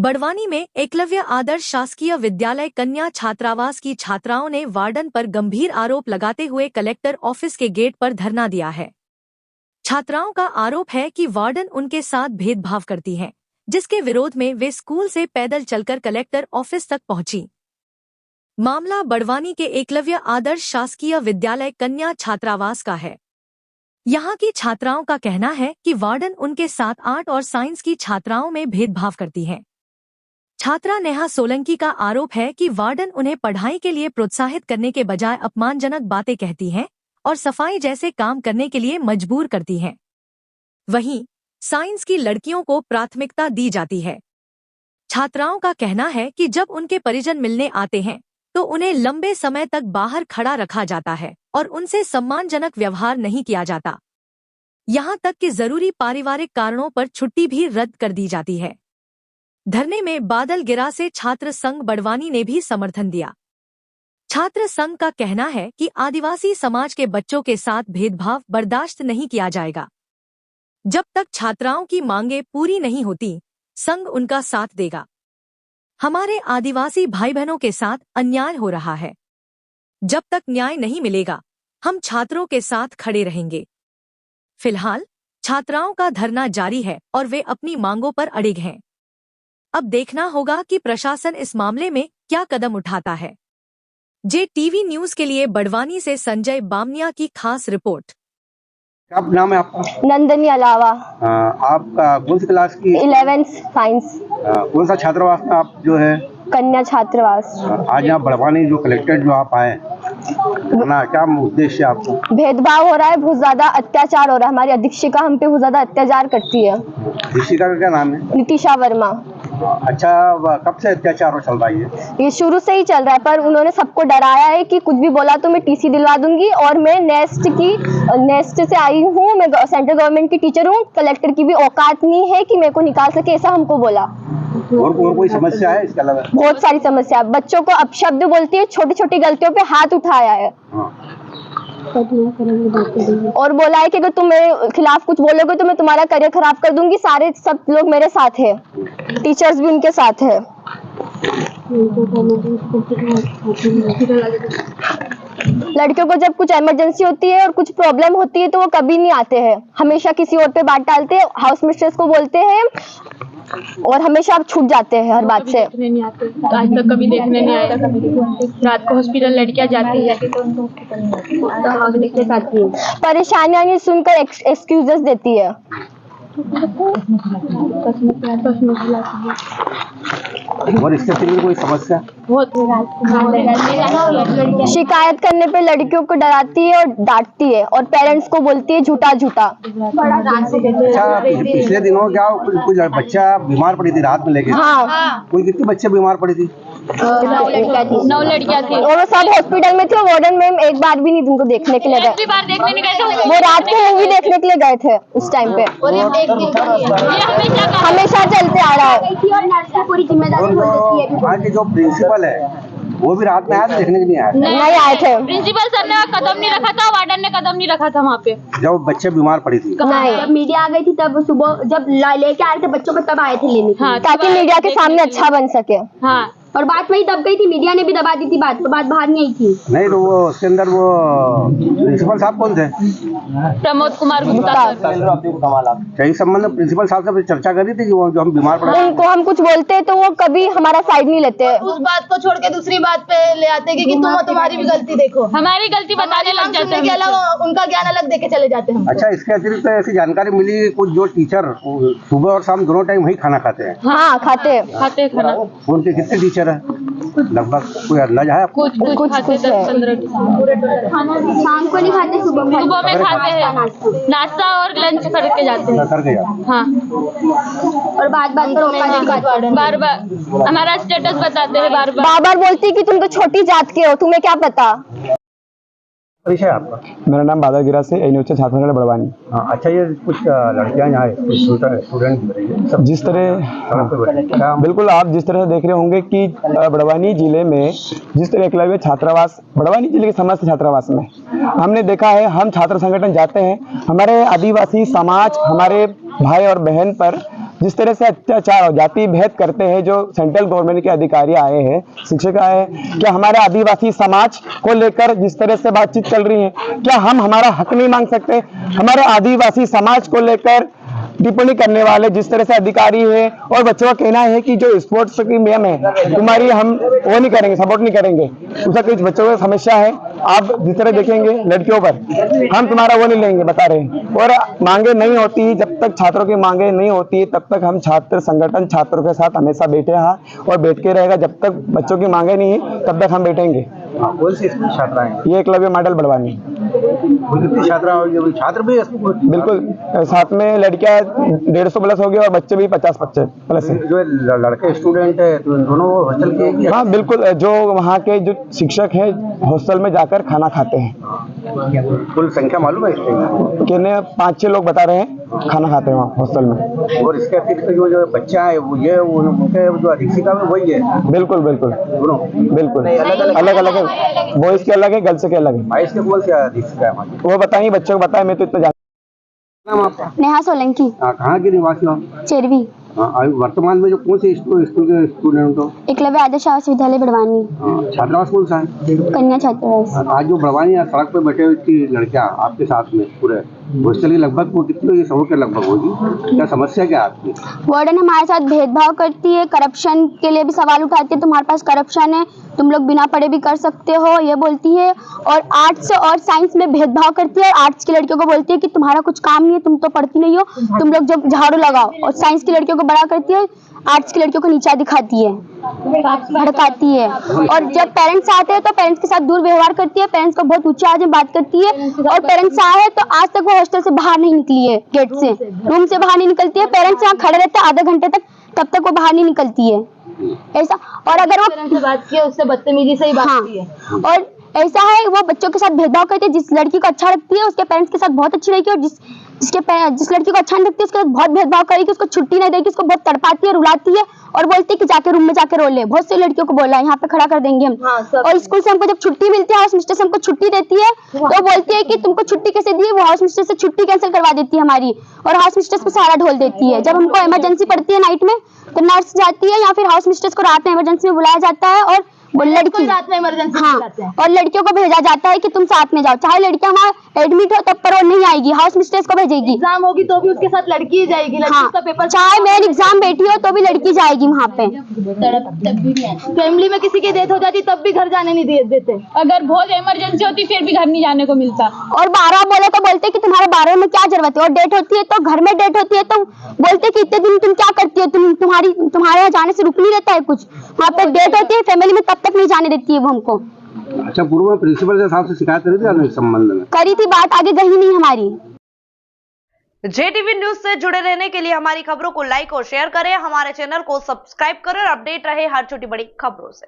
बड़वानी में एकलव्य आदर्श शासकीय विद्यालय कन्या छात्रावास की छात्राओं ने वार्डन पर गंभीर आरोप लगाते हुए कलेक्टर ऑफिस के गेट पर धरना दिया है। छात्राओं का आरोप है कि वार्डन उनके साथ भेदभाव करती है, जिसके विरोध में वे स्कूल से पैदल चलकर कलेक्टर ऑफिस तक पहुंची। मामला बड़वानी के एकलव्य आदर्श शासकीय विद्यालय कन्या छात्रावास का है। यहाँ की छात्राओं का कहना है कि वार्डन उनके साथ आर्ट और साइंस की छात्राओं में भेदभाव करती है। छात्रा नेहा सोलंकी का आरोप है कि वार्डन उन्हें पढ़ाई के लिए प्रोत्साहित करने के बजाय अपमानजनक बातें कहती है और सफाई जैसे काम करने के लिए मजबूर करती है। वहीं साइंस की लड़कियों को प्राथमिकता दी जाती है। छात्राओं का कहना है कि जब उनके परिजन मिलने आते हैं तो उन्हें लंबे समय तक बाहर खड़ा रखा जाता है और उनसे सम्मानजनक व्यवहार नहीं किया जाता। यहाँ तक कि जरूरी पारिवारिक कारणों पर छुट्टी भी रद्द कर दी जाती है। धरने में बादल गिरा से छात्र संघ बड़वानी ने भी समर्थन दिया। छात्र संघ का कहना है कि आदिवासी समाज के बच्चों के साथ भेदभाव बर्दाश्त नहीं किया जाएगा। जब तक छात्राओं की मांगें पूरी नहीं होती, संघ उनका साथ देगा। हमारे आदिवासी भाई बहनों के साथ अन्याय हो रहा है। जब तक न्याय नहीं मिलेगा, हम छात्रों के साथ खड़े रहेंगे। फिलहाल छात्राओं का धरना जारी है और वे अपनी मांगों पर अड़िग हैं। अब देखना होगा कि प्रशासन इस मामले में क्या कदम उठाता है। JTV न्यूज के लिए बड़वानी से संजय बामनिया की खास रिपोर्ट। क्या नाम है आपका? नंदनी अलावा। आपका कौन सी क्लास की? 11th science. कौन सा छात्रावास में आप जो है? कन्या छात्रावास। आज यहाँ बड़वानी जो कलेक्टेड जो आप आए ना, क्या उद्देश्य आपका? भेदभाव हो रहा है, बहुत ज्यादा अत्याचार हो रहा है। हमारी अधीक्षिका हम पे बहुत ज्यादा अत्याचार करती है। अधीक्षिका का क्या नाम है? नितिशा वर्मा। अच्छा, कब से अत्याचार चल रहा है? ये शुरू से ही चल रहा है, पर उन्होंने सबको डराया है कि कुछ भी बोला तो मैं TC दिलवा दूंगी। और मैं नेस्ट से आई हूँ, मैं सेंट्रल गवर्नमेंट की टीचर हूँ। कलेक्टर की भी औकात नहीं है कि मेरे को निकाल सके, ऐसा हमको बोला। और कोई समस्या है इसके अलावा? बहुत सारी समस्या। बच्चों को अपशब्द बोलती है, छोटी छोटी गलतियों पे हाथ उठाया है। और बोला है कि अगर तुम मेरे खिलाफ कुछ बोलोगे तो मैं तुम्हारा करियर खराब कर दूंगी। सब लोग मेरे साथ है, टीचर्स भी उनके साथ है। लड़कियों को जब कुछ इमरजेंसी होती है और कुछ प्रॉब्लम होती है तो वो कभी नहीं आते हैं, हमेशा किसी और पे बात डालते हैं, हाउस मिस्ट्रेस को बोलते हैं और हमेशा आप छूट जाते हैं हर बात से। नहीं आते, आज तक कभी देखने नहीं आया। रात को हॉस्पिटल लड़कियां जाती है, परेशानियां नहीं सुनकर एक्सक्यूजेस देती है। और इसके लिए कोई समस्या? शिकायत करने पे लड़कियों को डराती है और डांटती है और पेरेंट्स को बोलती है झूठा झूठा। अच्छा, पिछले दिनों क्या कुछ बच्चा बीमार पड़ी थी रात में लेके? हाँ। कोई कितनी बच्चे बीमार पड़ी थी? 9 लड़कियां थी और वो सब हॉस्पिटल में थे। वार्डन मैम एक बार भी नहीं उनको देखने के लिए गए। वो रात को मूवी देखने के लिए गए थे उस टाइम पे। हमेशा चलते आ रहा है। वहाँ के जो प्रिंसिपल है वो भी रात में आया था, देखने के लिए आया? नहीं आए थे। प्रिंसिपल सर ने कदम नहीं रखा था, वार्डन ने कदम नहीं रखा था वहाँ पे जब बच्चे बीमार पड़ी थी। नहीं, जब मीडिया आ गई थी तब सुबह जब लेके आए थे बच्चों को तब आए थे लेने। हाँ, ताकि मीडिया के सामने अच्छा बन सके। हाँ, और बात वही दब गई थी, मीडिया ने भी दबा दी थी बात, तो बात बाहर नहीं आई थी। नहीं तो वो उसके अंदर वो प्रिंसिपल साहब कौन थे? प्रमोद कुमार गुप्ता। सही संबंध में प्रिंसिपल साहब से चर्चा करी थी कि वो जो हम बीमार पड़े उनको हम कुछ बोलते हैं तो वो कभी हमारा साइड नहीं लेते। उस बात को छोड़ के दूसरी बात पे ले आते हैं कि तुम्हारी भी गलती देखो, हमारी गलती बताने लग जाते हैं, उनका ज्ञान अलग देके चले जाते हैं। अच्छा, इसके अतिरिक्त ऐसी जानकारी मिली कुछ जो टीचर सुबह और शाम दोनों टाइम वही खाना खाते हैं? हाँ, खाते खाना। उनके कितने टीचर है लगभग, कोई अंदाजा है? कुछ खाते 10-15 शाम को नहीं खाते, सुबह में खाते हैं, नाश्ता और लंच करके जाते हैं। हाँ, और बात पर बार हमारा स्टेटस बताते हैं, बार बोलती कि तुम तो छोटी जात के हो, तुम्हें क्या पता। परिचय आपका? मेरा नाम बादल गिरा से एनयूएच छात्रावास बड़वानी। अच्छा, ये कुछ लड़कियां यहाँ स्टूडेंट जिस तरह बिल्कुल आप जिस तरह देख रहे होंगे कि बड़वानी जिले में जिस तरह एकलव्य छात्रावास बड़वानी जिले के समस्त छात्रावास में हमने देखा है, हम छात्र संगठन जाते हैं, हमारे आदिवासी समाज हमारे भाई और बहन पर जिस तरह से अत्याचार और जाति भेद करते हैं जो सेंट्रल गवर्नमेंट के अधिकारी आए हैं, शिक्षक आए हैं, क्या हमारे आदिवासी समाज को लेकर जिस तरह से बातचीत चल रही है, क्या हम हमारा हक नहीं मांग सकते? हमारे आदिवासी समाज को लेकर टिप्पणी करने वाले जिस तरह से अधिकारी है और बच्चों का कहना है कि जो स्पोर्ट्स की नियम है तुम्हारी हम वो नहीं करेंगे, सपोर्ट नहीं करेंगे, उसका कुछ बच्चों की समस्या है, आप जिस तरह देखेंगे लड़कियों पर हम तुम्हारा वो नहीं लेंगे बता रहे हैं। और मांगे नहीं होती, जब तक छात्रों की मांगे नहीं होती तब तक हम छात्र संगठन छात्रों के साथ हमेशा बैठे हैं और बैठ के रहेगा। जब तक बच्चों की मांगे नहीं है तब तक हम बैठेंगे। कौन सी छात्रा है? ये एकलव्य मॉडल बड़वानी। कितनी छात्रा होगी? छात्र भी बिल्कुल, साथ में लड़कियां 150 प्लस हो गई और बच्चे भी 50 प्लस है। जो लड़के स्टूडेंट है तो दोनों हॉस्टल के? हाँ बिल्कुल, जो वहाँ के जो शिक्षक हैं हॉस्टल में जाकर खाना खाते हैं। कुल संख्या मालूम है इसकी? कहने 5-6 लोग बता रहे हैं खाना खाते हैं वहाँ हॉस्टल में। और इसके अतिरिक्त जो बच्चा है वो ये उनके जो अधीक्षिका है वही है? बिल्कुल बिल्कुल दोनों बिल्कुल अलग अलग है, बॉयज के अलग है, गर्ल्स के अलग है। बाईस के कौन से अधीक्षिका है? वो बताइए, बच्चों को बताए, मैं तो इतना जानता नाम आपका? नेहा सोलंकी, कहाँ के निवासी हो? चेरवी। वर्तमान में जो कौन से स्कूल के स्टूडेंट हो? एकलव्य आदर्श आवास विद्यालय बड़वानी, छात्रावास कौन सा है? कन्या छात्रावास। आज जो बड़वानी सड़क पर बैठे हुई थी लड़कियां आपके साथ में पूरे हॉस्टल की लगभग वो कितनी 100 के लगभग होगी, क्या समस्या क्या आपकी? वार्डन हमारे साथ भेदभाव करती है, करप्शन के लिए भी सवाल उठाती है, तुम्हारे पास करप्शन है, तुम लोग बिना पढ़े भी कर सकते हो, ये बोलती है। और आर्ट्स और साइंस में भेदभाव करती है। आर्ट्स की लड़कियों को बोलती है कि तुम्हारा कुछ काम नहीं है, तुम तो पढ़ती नहीं हो, तुम लोग जब झाड़ू लगाओ। और साइंस की लड़कियों को बड़ा करती है, आर्ट्स की लड़कियों को नीचा दिखाती है, भड़काती है। और जब पेरेंट्स आते हैं तो पेरेंट्स के साथ दुर्व्यवहार करती है, पेरेंट्स को बहुत ऊंचे आवाज में बात करती है। और पेरेंट्स आए तो आज तक वो हॉस्टल से बाहर नहीं निकली है, गेट से, रूम से बाहर नहीं निकलती है। पेरेंट्स यहाँ खड़े रहते हैं आधे घंटे तक, तब तक वो बाहर नहीं निकलती है ऐसा। और अगर वो बात की उससे बदतमीजी से ही बात की है। और ऐसा है वो बच्चों के साथ भेदभाव करती है। जिस लड़की को अच्छा लगती है उसके पेरेंट्स के साथ बहुत अच्छी रहेगी, और जिस लड़की को अच्छा नहीं लगती है उसके साथ बहुत भेदभाव करेगी, उसको छुट्टी नहीं देगी, उसको बहुत तड़पाती है, रुलाती है और बोलती है कि जाके रूम में जाके रो ले। बहुत सी लड़कियों को बोला है, यहाँ पे खड़ा कर देंगे हम। और स्कूल से हमको जब छुट्टी मिलती है, हाउस मिस्ट्रेस हमको छुट्टी देती है, तो बोलती है कि तुमको छुट्टी कैसे दी? वो हाउस मिस्ट्रेस से छुट्टी कैंसिल करवा देती है हमारी, और हाउस मिस्ट्रेस को सहारा ढोल देती है। जब हमको इमरजेंसी पड़ती है नाइट में तो नर्स जाती है, या फिर हाउस मिस्ट्रेस को रात में इमरजेंसी में बुलाया जाता है और वो लड़की रात में इमरजेंसी हाँ, और लड़कियों को भेजा जाता है कि तुम साथ में जाओ। चाहे लड़कियां वहाँ एडमिट हो तब पर वो नहीं आएगी, हाउस मिस्ट्रेस को भेजेगी। एग्जाम होगी तो भी उसके साथ लड़की ही जाएगी, लड़की हाँ, का पेपर। चाहे मेन एग्जाम बैठी हो तो भी लड़की जाएगी वहाँ पे। फैमिली में किसी की डेथ हो जाती तब भी घर जाने नहीं देते। अगर बहुत इमरजेंसी होती फिर भी घर नहीं जाने को मिलता। और 12 बोले तो बोलते कि तुम्हारे 12 में क्या जरूरत है, और डेट होती है तो घर में डेट होती है तो बोलते कि इतने दिन तुम क्या करती हो, तुम्हारे यहाँ जाने से रुक नहीं रहता है कुछ। वहाँ पे डेट होती है फैमिली में, तब तक नहीं जाने देती है वो हमको। अच्छा, पूर्व में प्रिंसिपल के साहब से शिकायत करी थी इस संबंध में? करी थी, बात आगे गई नहीं हमारी। JTV न्यूज से जुड़े रहने के लिए हमारी खबरों को लाइक और शेयर करें, हमारे चैनल को सब्सक्राइब करें और अपडेट रहे हर छोटी बड़ी खबरों से।